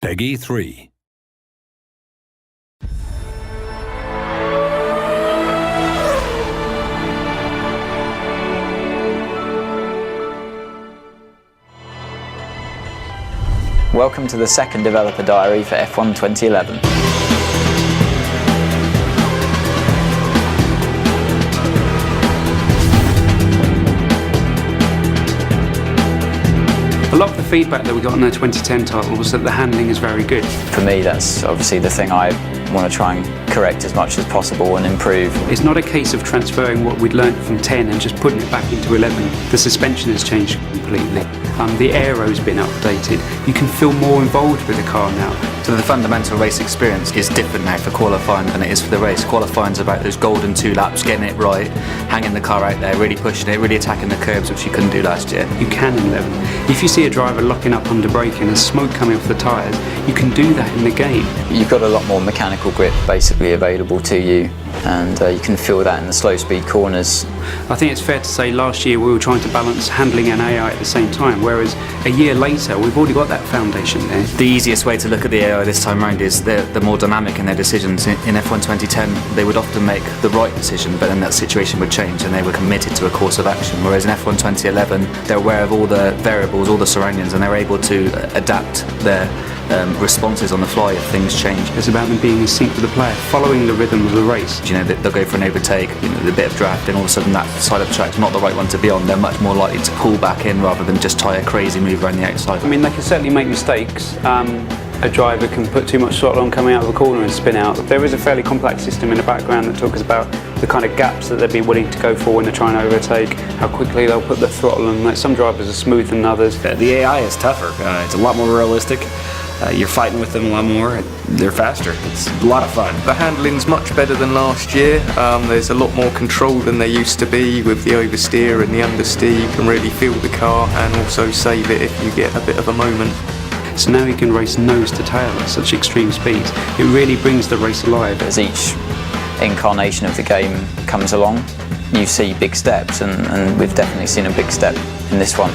Peggy 3. Welcome to the second developer diary for F1 2011. A lot of the feedback that we got on the 2010 title was that the handling is very good. For me, that's obviously the thing I want to try and correct as much as possible and improve. It's not a case of transferring what we'd learnt from 10 and just putting it back into 11. The suspension has changed completely. The aero's been updated. You can feel more involved with the car now. So the fundamental race experience is different now for qualifying than it is for the race. Qualifying's about those golden 2 laps, getting it right, hanging the car out there, really pushing it, really attacking the curbs, which you couldn't do last year. You can in 11. If you see a driver locking up under braking and smoke coming off the tyres, you can do that in the game. You've got a lot more mechanical grip basically available to you, and you can feel that in the slow speed corners. I think it's fair to say last year we were trying to balance handling and AI at the same time, whereas a year later we've already got that foundation there. The easiest way to look at the AI this time around is they're more dynamic in their decisions. In F1 2010 they would often make the right decision, but then that situation would change and they were committed to a course of action, whereas in F1 2011 they're aware of all the variables, all the surroundings, and they're able to adapt their responses on the fly if things change. It's about them being in sync with the player, following the rhythm of the race. You know, they'll go for an overtake, a bit of draft, and all of a sudden that side of the track's not the right one to be on. They're much more likely to pull back in rather than just try a crazy move around the outside. I mean, they can certainly make mistakes. A driver can put too much throttle on coming out of the corner and spin out. There is a fairly complex system in the background that talks about the kind of gaps that they'd be willing to go for when they're trying to overtake, how quickly they'll put the throttle on. Like, some drivers are smoother than others. The AI is tougher. It's a lot more realistic. You're fighting with them a lot more. They're faster. It's a lot of fun. The handling's much better than last year. There's a lot more control than there used to be with the oversteer and the understeer. You can really feel the car and also save it if you get a bit of a moment. So now you can race nose to tail at such extreme speeds. It really brings the race alive. As each incarnation of the game comes along, you see big steps, and we've definitely seen a big step in this one.